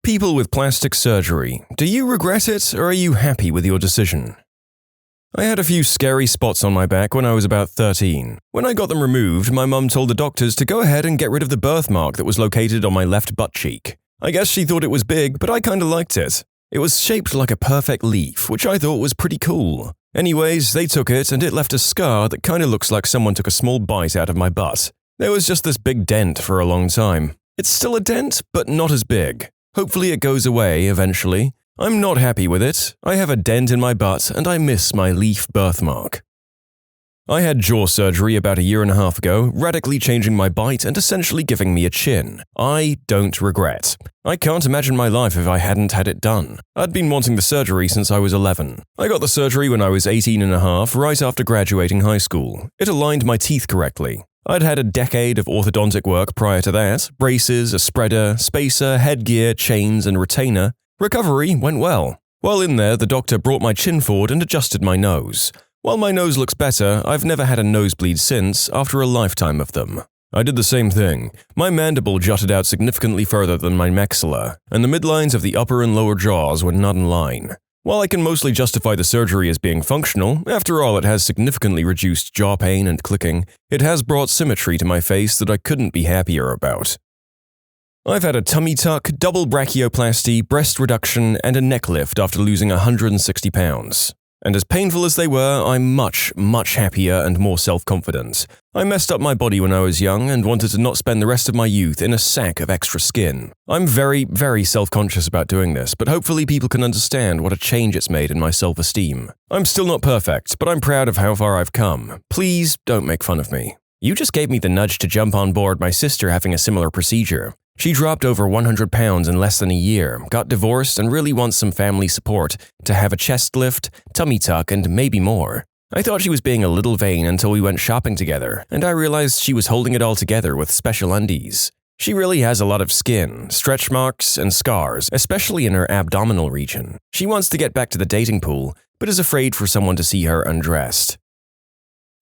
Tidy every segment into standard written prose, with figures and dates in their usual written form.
People with plastic surgery, do you regret it or are you happy with your decision? I had a few scary spots on my back when I was about 13. When I got them removed, my mum told the doctors to go ahead and get rid of the birthmark that was located on my left butt cheek. I guess she thought it was big, but I kinda liked it. It was shaped like a perfect leaf, which I thought was pretty cool. Anyways, they took it and it left a scar that kinda looks like someone took a small bite out of my butt. There was just this big dent for a long time. It's still a dent, but not as big. Hopefully it goes away eventually. I'm not happy with it. I have a dent in my butt and I miss my leaf birthmark. I had jaw surgery about a year and a half ago, radically changing my bite and essentially giving me a chin. I don't regret. I can't imagine my life if I hadn't had it done. I'd been wanting the surgery since I was 11. I got the surgery when I was 18 and a half, right after graduating high school. It aligned my teeth correctly. I'd had a decade of orthodontic work prior to that, braces, a spreader, spacer, headgear, chains, and retainer. Recovery went well. While in there, the doctor brought my chin forward and adjusted my nose. While my nose looks better, I've never had a nosebleed since, after a lifetime of them. I did the same thing. My mandible jutted out significantly further than my maxilla, and the midlines of the upper and lower jaws were not in line. While I can mostly justify the surgery as being functional, after all it has significantly reduced jaw pain and clicking, it has brought symmetry to my face that I couldn't be happier about. I've had a tummy tuck, double brachioplasty, breast reduction, and a neck lift after losing 160 pounds. And as painful as they were, I'm much happier and more self-confident. I messed up my body when I was young and wanted to not spend the rest of my youth in a sack of extra skin. I'm very self-conscious about doing this, but hopefully people can understand what a change it's made in my self-esteem. I'm still not perfect, but I'm proud of how far I've come. Please don't make fun of me. You just gave me the nudge to jump on board my sister having a similar procedure. She dropped over 100 pounds in less than a year, got divorced, and really wants some family support to have a chest lift, tummy tuck, and maybe more. I thought she was being a little vain until we went shopping together, and I realized she was holding it all together with special undies. She really has a lot of skin, stretch marks, and scars, especially in her abdominal region. She wants to get back to the dating pool, but is afraid for someone to see her undressed.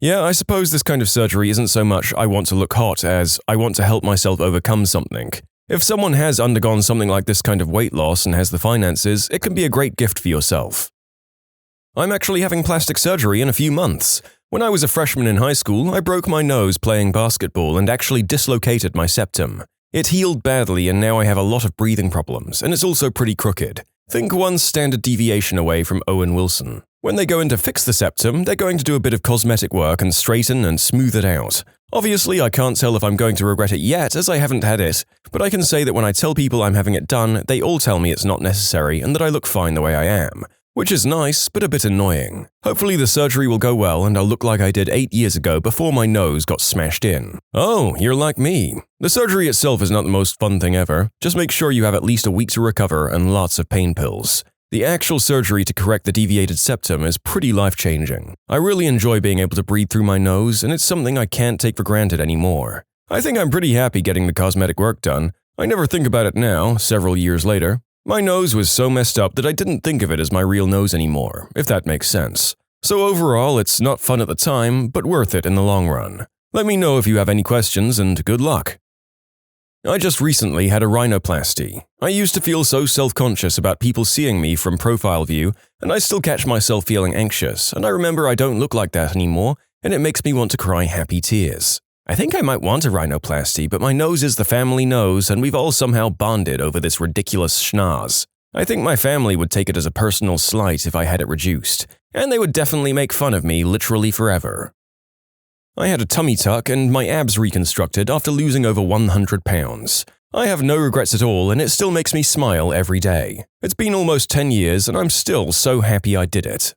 Yeah, I suppose this kind of surgery isn't so much I want to look hot as I want to help myself overcome something. If someone has undergone something like this kind of weight loss and has the finances, it can be a great gift for yourself. I'm actually having plastic surgery in a few months. When I was a freshman in high school, I broke my nose playing basketball and actually dislocated my septum. It healed badly and now I have a lot of breathing problems, and it's also pretty crooked. Think one standard deviation away from Owen Wilson. When they go in to fix the septum, they're going to do a bit of cosmetic work and straighten and smooth it out. Obviously, I can't tell if I'm going to regret it yet, as I haven't had it, but I can say that when I tell people I'm having it done, they all tell me it's not necessary and that I look fine the way I am. Which is nice, but a bit annoying. Hopefully the surgery will go well and I'll look like I did 8 years ago before my nose got smashed in. Oh, you're like me. The surgery itself is not the most fun thing ever. Just make sure you have at least a week to recover and lots of pain pills. The actual surgery to correct the deviated septum is pretty life-changing. I really enjoy being able to breathe through my nose, and it's something I can't take for granted anymore. I think I'm pretty happy getting the cosmetic work done. I never think about it now, several years later. My nose was so messed up that I didn't think of it as my real nose anymore, if that makes sense. So overall, it's not fun at the time, but worth it in the long run. Let me know if you have any questions, and good luck. I just recently had a rhinoplasty. I used to feel so self-conscious about people seeing me from profile view, and I still catch myself feeling anxious, and I remember I don't look like that anymore, and it makes me want to cry happy tears. I think I might want a rhinoplasty, but my nose is the family nose, and we've all somehow bonded over this ridiculous schnoz. I think my family would take it as a personal slight if I had it reduced, and they would definitely make fun of me literally forever. I had a tummy tuck and my abs reconstructed after losing over 100 pounds. I have no regrets at all and it still makes me smile every day. It's been almost 10 years and I'm still so happy I did it.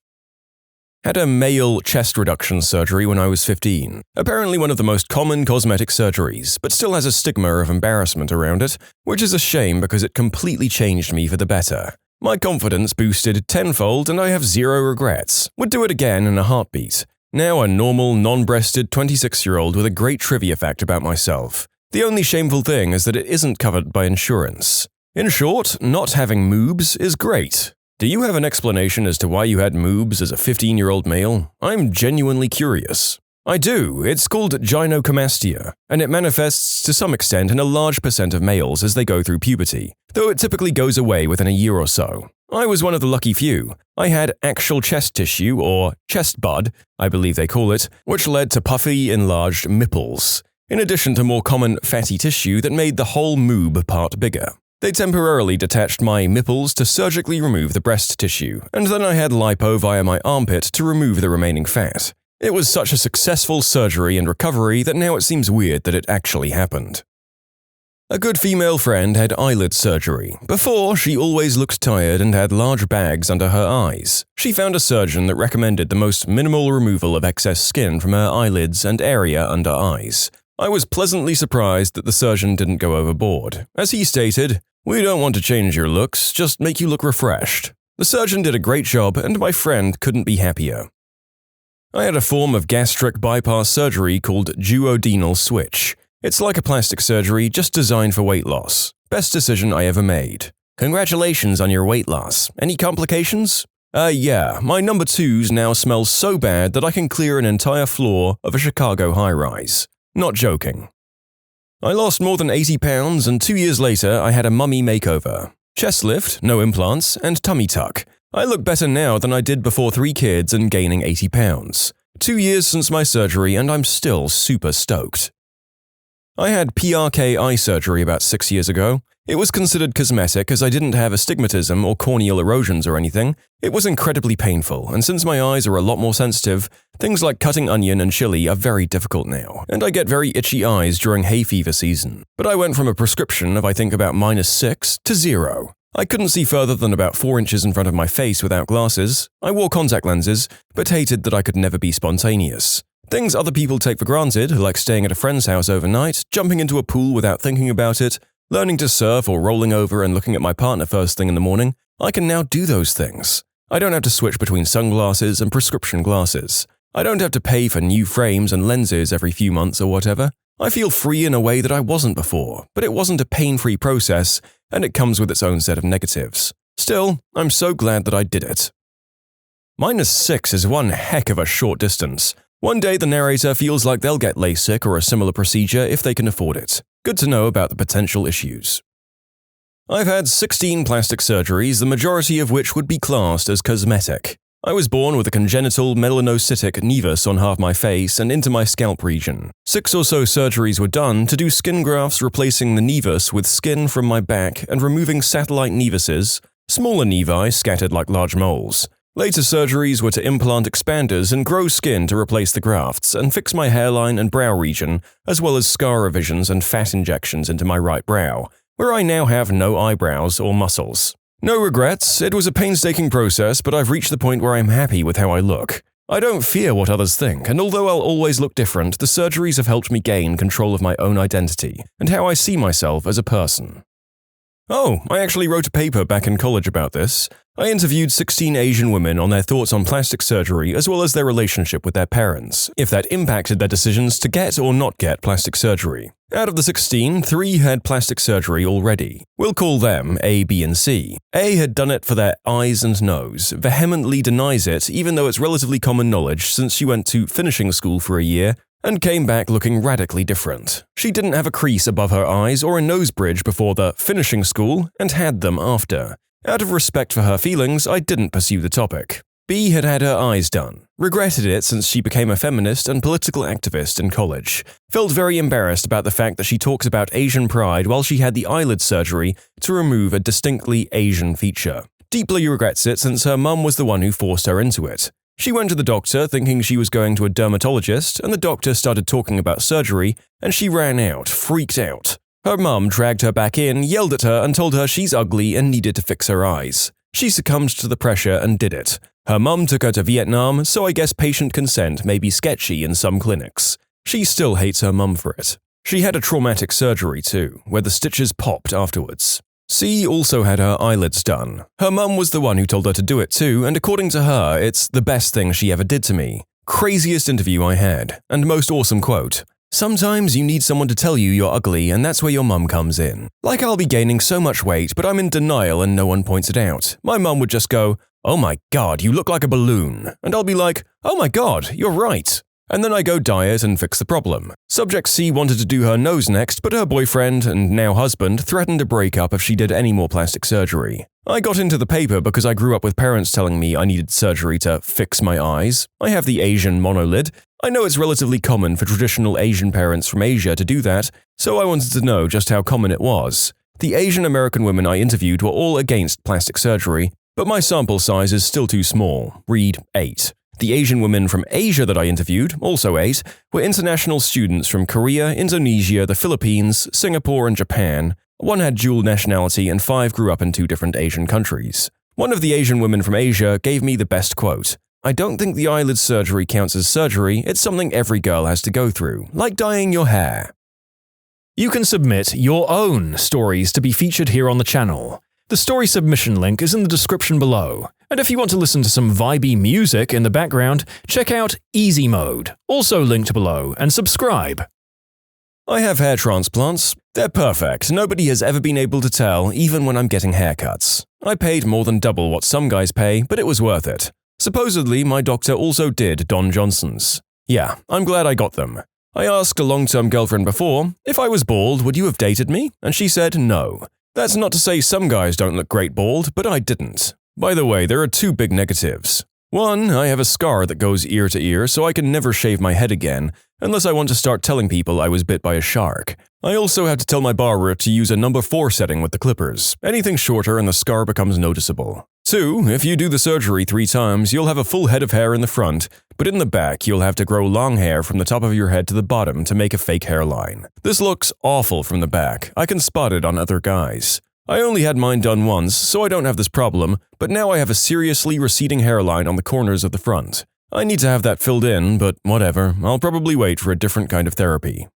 Had a male chest reduction surgery when I was 15. Apparently one of the most common cosmetic surgeries, but still has a stigma of embarrassment around it, which is a shame because it completely changed me for the better. My confidence boosted tenfold and I have zero regrets. Would do it again in a heartbeat. Now a normal, non-breasted 26-year-old with a great trivia fact about myself. The only shameful thing is that it isn't covered by insurance. In short, not having moobs is great. Do you have an explanation as to why you had moobs as a 15-year-old male? I'm genuinely curious. I do. It's called gynecomastia, and it manifests to some extent in a large percent of males as they go through puberty, though it typically goes away within a year or so. I was one of the lucky few. I had actual chest tissue, or chest bud, I believe they call it, which led to puffy, enlarged nipples, in addition to more common fatty tissue that made the whole moob part bigger. They temporarily detached my nipples to surgically remove the breast tissue, and then I had lipo via my armpit to remove the remaining fat. It was such a successful surgery and recovery that now it seems weird that it actually happened. A good female friend had eyelid surgery. Before, she always looked tired and had large bags under her eyes. She found a surgeon that recommended the most minimal removal of excess skin from her eyelids and area under eyes. I was pleasantly surprised that the surgeon didn't go overboard. As he stated, "We don't want to change your looks, just make you look refreshed." The surgeon did a great job and my friend couldn't be happier. I had a form of gastric bypass surgery called duodenal switch. It's like a plastic surgery just designed for weight loss. Best decision I ever made. Congratulations on your weight loss. Any complications? Yeah, my number 2s now smell so bad that I can clear an entire floor of a Chicago high-rise. Not joking. I lost more than 80 pounds and 2 years later I had a mummy makeover. Chest lift, no implants, and tummy tuck. I look better now than I did before 3 kids and gaining 80 pounds. 2 years since my surgery and I'm still super stoked. I had PRK eye surgery about 6 years ago. It was considered cosmetic as I didn't have astigmatism or corneal erosions or anything. It was incredibly painful, and since my eyes are a lot more sensitive, things like cutting onion and chili are very difficult now, and I get very itchy eyes during hay fever season. But I went from a prescription of I think about -6 to 0. I couldn't see further than about 4 inches in front of my face without glasses. I wore contact lenses, but hated that I could never be spontaneous. Things other people take for granted, like staying at a friend's house overnight, jumping into a pool without thinking about it, learning to surf or rolling over and looking at my partner first thing in the morning, I can now do those things. I don't have to switch between sunglasses and prescription glasses. I don't have to pay for new frames and lenses every few months or whatever. I feel free in a way that I wasn't before, but it wasn't a pain-free process, and it comes with its own set of negatives. Still, I'm so glad that I did it. -6 is one heck of a short distance. One day the narrator feels like they'll get LASIK or a similar procedure if they can afford it. Good to know about the potential issues. I've had 16 plastic surgeries, the majority of which would be classed as cosmetic. I was born with a congenital melanocytic nevus on half my face and into my scalp region. 6 or so surgeries were done to do skin grafts replacing the nevus with skin from my back and removing satellite nevuses, smaller nevi scattered like large moles. Later surgeries were to implant expanders and grow skin to replace the grafts and fix my hairline and brow region, as well as scar revisions and fat injections into my right brow, where I now have no eyebrows or muscles. No regrets, it was a painstaking process, but I've reached the point where I'm happy with how I look. I don't fear what others think, and although I'll always look different, the surgeries have helped me gain control of my own identity and how I see myself as a person. Oh, I actually wrote a paper back in college about this. I interviewed 16 Asian women on their thoughts on plastic surgery as well as their relationship with their parents, if that impacted their decisions to get or not get plastic surgery. Out of the 16, 3 had plastic surgery already. We'll call them A, B, and C. A had done it for their eyes and nose, vehemently denies it even though it's relatively common knowledge since she went to finishing school for a year, and came back looking radically different. She didn't have a crease above her eyes or a nose bridge before the finishing school and had them after. Out of respect for her feelings, I didn't pursue the topic. B had had her eyes done, regretted it since she became a feminist and political activist in college, felt very embarrassed about the fact that she talks about Asian pride while she had the eyelid surgery to remove a distinctly Asian feature. Deeply regrets it since her mum was the one who forced her into it. She went to the doctor thinking she was going to a dermatologist, and the doctor started talking about surgery, and she ran out, freaked out. Her mum dragged her back in, yelled at her, and told her she's ugly and needed to fix her eyes. She succumbed to the pressure and did it. Her mum took her to Vietnam, so I guess patient consent may be sketchy in some clinics. She still hates her mum for it. She had a traumatic surgery too, where the stitches popped afterwards. C also had her eyelids done. Her mum was the one who told her to do it too, and according to her, it's the best thing she ever did to me. Craziest interview I had, and most awesome quote. Sometimes you need someone to tell you you're ugly, and that's where your mum comes in. Like I'll be gaining so much weight, but I'm in denial and no one points it out. My mum would just go, "Oh my god, you look like a balloon." And I'll be like, "Oh my god, you're right." And then I go diet and fix the problem. Subject C wanted to do her nose next, but her boyfriend, and now husband, threatened to break up if she did any more plastic surgery. I got into the paper because I grew up with parents telling me I needed surgery to fix my eyes. I have the Asian monolid. I know it's relatively common for traditional Asian parents from Asia to do that, so I wanted to know just how common it was. The Asian American women I interviewed were all against plastic surgery, but my sample size is still too small, read 8. The Asian women from Asia that I interviewed, also 8, were international students from Korea, Indonesia, the Philippines, Singapore, and Japan. 1 had dual nationality and 5 grew up in 2 different Asian countries. One of the Asian women from Asia gave me the best quote. "I don't think the eyelid surgery counts as surgery, it's something every girl has to go through, like dyeing your hair." You can submit your own stories to be featured here on the channel. The story submission link is in the description below. And if you want to listen to some vibey music in the background, check out easymode, also linked below, and subscribe. I have hair transplants. They're perfect. Nobody has ever been able to tell, even when I'm getting haircuts. I paid more than double what some guys pay, but it was worth it. Supposedly, my doctor also did Don Johnson's. Yeah, I'm glad I got them. I asked a long-term girlfriend before, if I was bald, would you have dated me? And she said no. That's not to say some guys don't look great bald, but I didn't. By the way, there are 2 big negatives. 1, I have a scar that goes ear to ear, so I can never shave my head again, unless I want to start telling people I was bit by a shark. I also have to tell my barber to use a number 4 setting with the clippers. Anything shorter and the scar becomes noticeable. 2, if you do the surgery 3 times, you'll have a full head of hair in the front, but in the back you'll have to grow long hair from the top of your head to the bottom to make a fake hairline. This looks awful from the back. I can spot it on other guys. I only had mine done once, so I don't have this problem, but now I have a seriously receding hairline on the corners of the front. I need to have that filled in, but whatever, I'll probably wait for a different kind of therapy.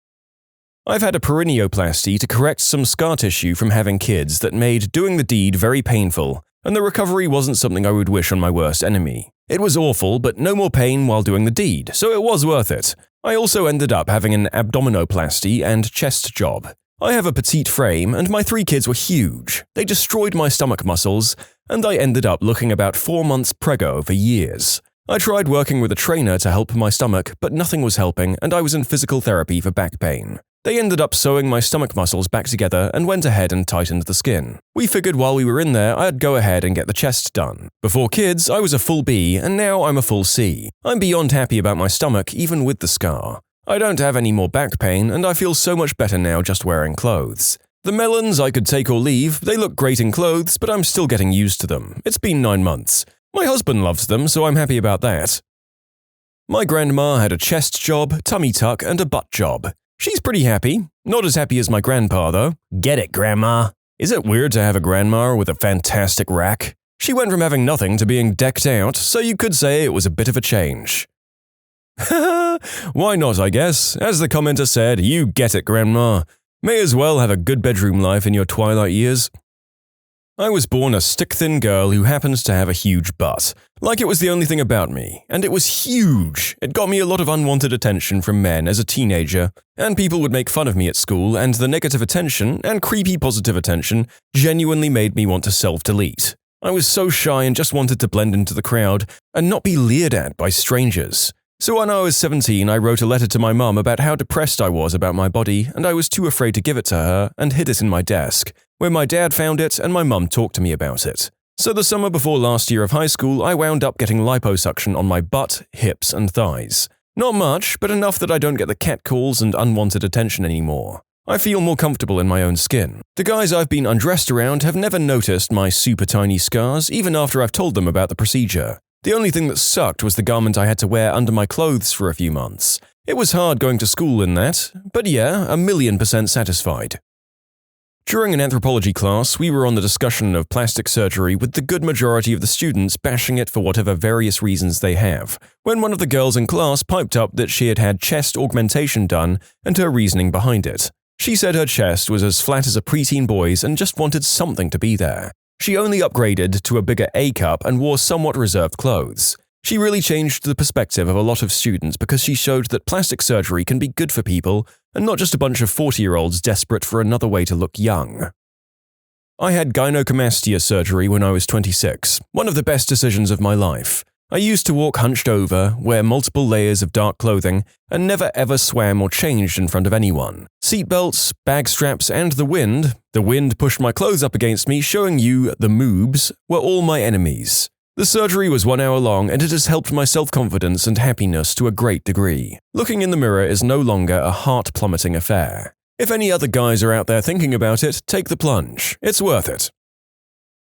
I've had a perineoplasty to correct some scar tissue from having kids that made doing the deed very painful, and the recovery wasn't something I would wish on my worst enemy. It was awful, but no more pain while doing the deed, so it was worth it. I also ended up having an abdominoplasty and chest job. I have a petite frame, and my 3 kids were huge. They destroyed my stomach muscles, and I ended up looking about 4 months preggo for years. I tried working with a trainer to help my stomach, but nothing was helping, and I was in physical therapy for back pain. They ended up sewing my stomach muscles back together and went ahead and tightened the skin. We figured while we were in there, I'd go ahead and get the chest done. Before kids, I was a full B, and now I'm a full C. I'm beyond happy about my stomach, even with the scar. I don't have any more back pain, and I feel so much better now just wearing clothes. The melons I could take or leave, they look great in clothes, but I'm still getting used to them. It's been 9 months. My husband loves them, so I'm happy about that. My grandma had a chest job, tummy tuck, and a butt job. She's pretty happy. Not as happy as my grandpa, though. Get it, Grandma? Is it weird to have a grandma with a fantastic rack? She went from having nothing to being decked out, so you could say it was a bit of a change. Why not, I guess? As the commenter said, you get it, Grandma. May as well have a good bedroom life in your twilight years. I was born a stick-thin girl who happens to have a huge butt. Like it was the only thing about me. And it was huge. It got me a lot of unwanted attention from men as a teenager, and people would make fun of me at school, and the negative attention, and creepy positive attention, genuinely made me want to self-delete. I was so shy and just wanted to blend into the crowd, and not be leered at by strangers. So when I was 17, I wrote a letter to my mum about how depressed I was about my body, and I was too afraid to give it to her, and hid it in my desk, where my dad found it and my mum talked to me about it. So the summer before last year of high school, I wound up getting liposuction on my butt, hips, and thighs. Not much, but enough that I don't get the catcalls and unwanted attention anymore. I feel more comfortable in my own skin. The guys I've been undressed around have never noticed my super tiny scars, even after I've told them about the procedure. The only thing that sucked was the garment I had to wear under my clothes for a few months. It was hard going to school in that, but yeah, 1,000,000% satisfied. During an anthropology class, we were on the discussion of plastic surgery with the good majority of the students bashing it for whatever various reasons they have, when one of the girls in class piped up that she had had chest augmentation done and her reasoning behind it. She said her chest was as flat as a preteen boy's and just wanted something to be there. She only upgraded to a bigger A cup and wore somewhat reserved clothes. She really changed the perspective of a lot of students because she showed that plastic surgery can be good for people and not just a bunch of 40-year-olds desperate for another way to look young. I had gynecomastia surgery when I was 26, one of the best decisions of my life. I used to walk hunched over, wear multiple layers of dark clothing, and never ever swam or changed in front of anyone. Seatbelts, bag straps, and the wind pushed my clothes up against me, showing you the moobs, were all my enemies. The surgery was 1 hour long, and it has helped my self-confidence and happiness to a great degree. Looking in the mirror is no longer a heart-plummeting affair. If any other guys are out there thinking about it, take the plunge. It's worth it.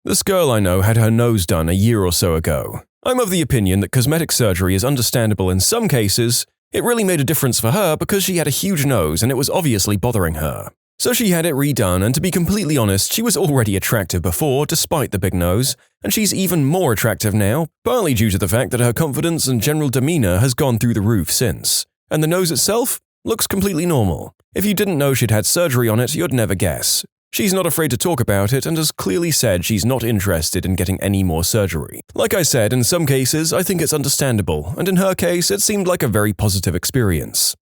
This girl I know had her nose done a year or so ago. I'm of the opinion that cosmetic surgery is understandable in some cases. It really made a difference for her because she had a huge nose and it was obviously bothering her. So she had it redone, and to be completely honest, she was already attractive before, despite the big nose, and she's even more attractive now, partly due to the fact that her confidence and general demeanor has gone through the roof since. And the nose itself looks completely normal. If you didn't know she'd had surgery on it, you'd never guess. She's not afraid to talk about it and has clearly said she's not interested in getting any more surgery. Like I said, in some cases, I think it's understandable, and in her case, it seemed like a very positive experience.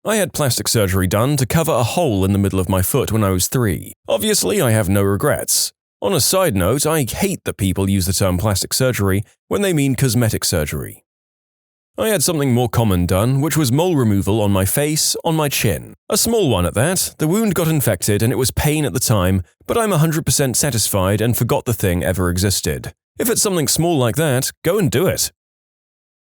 I had plastic surgery done to cover a hole in the middle of my foot when I was 3. Obviously, I have no regrets. On a side note, I hate that people use the term plastic surgery when they mean cosmetic surgery. I had something more common done, which was mole removal on my face, on my chin. A small one at that. The wound got infected and it was pain at the time, but I'm 100% satisfied and forgot the thing ever existed. If it's something small like that, go and do it.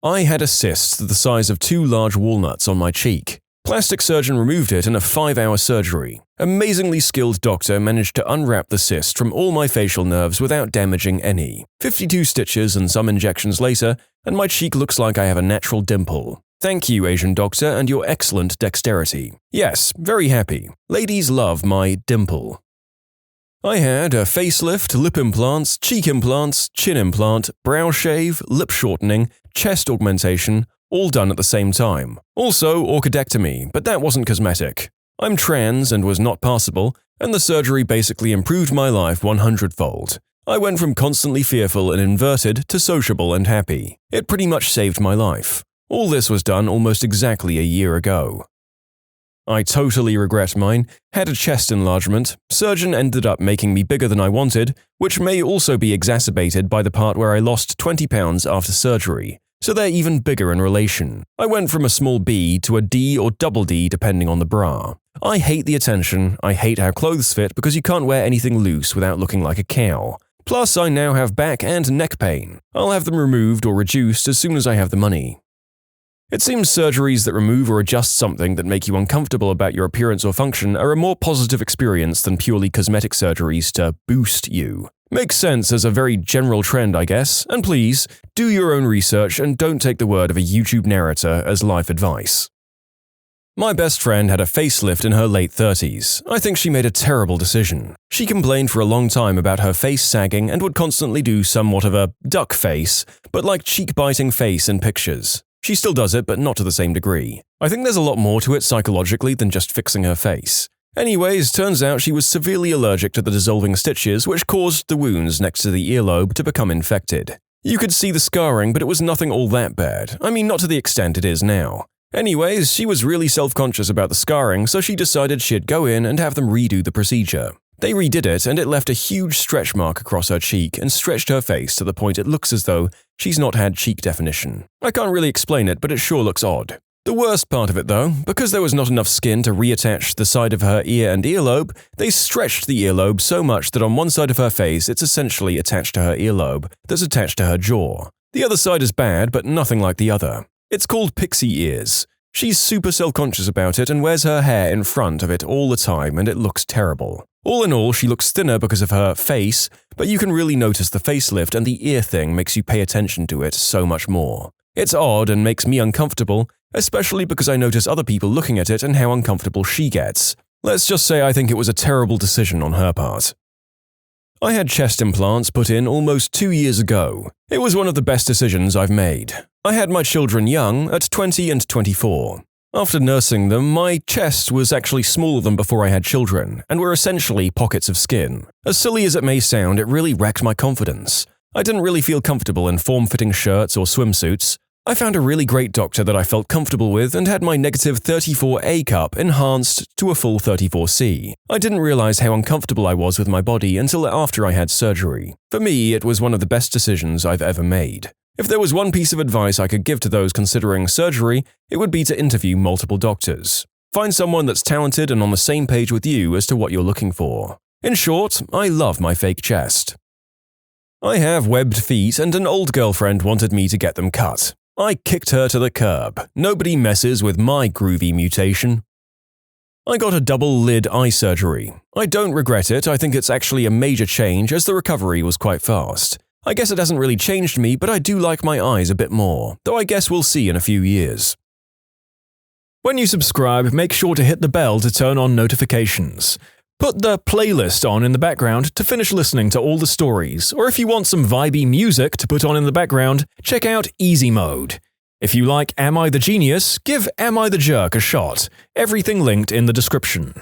I had a cyst the size of 2 large walnuts on my cheek. Plastic surgeon removed it in a 5-hour surgery. Amazingly skilled doctor managed to unwrap the cyst from all my facial nerves without damaging any. 52 stitches and some injections later, and my cheek looks like I have a natural dimple. Thank you, Asian doctor, and your excellent dexterity. Yes, very happy. Ladies love my dimple. I had a facelift, lip implants, cheek implants, chin implant, brow shave, lip shortening, chest augmentation, all done at the same time. Also, orchidectomy, but that wasn't cosmetic. I'm trans and was not passable, and the surgery basically improved my life 100-fold. I went from constantly fearful and inverted to sociable and happy. It pretty much saved my life. All this was done almost exactly a year ago. I totally regret mine, had a chest enlargement, surgeon ended up making me bigger than I wanted, which may also be exacerbated by the part where I lost 20 pounds after surgery. So they're even bigger in relation. I went from a small B to a D or double D depending on the bra. I hate the attention, I hate how clothes fit because you can't wear anything loose without looking like a cow. Plus, I now have back and neck pain. I'll have them removed or reduced as soon as I have the money. It seems surgeries that remove or adjust something that make you uncomfortable about your appearance or function are a more positive experience than purely cosmetic surgeries to boost you. Makes sense as a very general trend, I guess, and please, do your own research and don't take the word of a YouTube narrator as life advice. My best friend had a facelift in her late 30s. I think she made a terrible decision. She complained for a long time about her face sagging and would constantly do somewhat of a duck face, but like cheek-biting face in pictures. She still does it, but not to the same degree. I think there's a lot more to it psychologically than just fixing her face. Anyways, turns out she was severely allergic to the dissolving stitches, which caused the wounds next to the earlobe to become infected. You could see the scarring, but it was nothing all that bad. I mean, not to the extent it is now. Anyways, she was really self-conscious about the scarring, so she decided she'd go in and have them redo the procedure. They redid it, and it left a huge stretch mark across her cheek and stretched her face to the point it looks as though she's not had cheek definition. I can't really explain it, but it sure looks odd. The worst part of it though, because there was not enough skin to reattach the side of her ear and earlobe, they stretched the earlobe so much that on one side of her face it's essentially attached to her earlobe that's attached to her jaw. The other side is bad, but nothing like the other. It's called pixie ears. She's super self-conscious about it and wears her hair in front of it all the time, and it looks terrible. All in all, she looks thinner because of her face, but you can really notice the facelift, and the ear thing makes you pay attention to it so much more. It's odd and makes me uncomfortable, especially because I notice other people looking at it and how uncomfortable she gets. Let's just say I think it was a terrible decision on her part. I had chest implants put in almost 2 years ago. It was one of the best decisions I've made. I had my children young, at 20 and 24. After nursing them, my chest was actually smaller than before I had children, and were essentially pockets of skin. As silly as it may sound, it really wrecked my confidence. I didn't really feel comfortable in form-fitting shirts or swimsuits. I found a really great doctor that I felt comfortable with and had my negative 34A cup enhanced to a full 34C. I didn't realize how uncomfortable I was with my body until after I had surgery. For me, it was one of the best decisions I've ever made. If there was one piece of advice I could give to those considering surgery, it would be to interview multiple doctors. Find someone that's talented and on the same page with you as to what you're looking for. In short, I love my fake chest. I have webbed feet and an old girlfriend wanted me to get them cut. I kicked her to the curb. Nobody messes with my groovy mutation. I got a double lid eye surgery. I don't regret it, I think it's actually a major change as the recovery was quite fast. I guess it hasn't really changed me, but I do like my eyes a bit more, though I guess we'll see in a few years. When you subscribe, make sure to hit the bell to turn on notifications. Put the playlist on in the background to finish listening to all the stories, or if you want some vibey music to put on in the background, check out easymode. If you like Am I the Genius, give Am I the Jerk a shot. Everything linked in the description.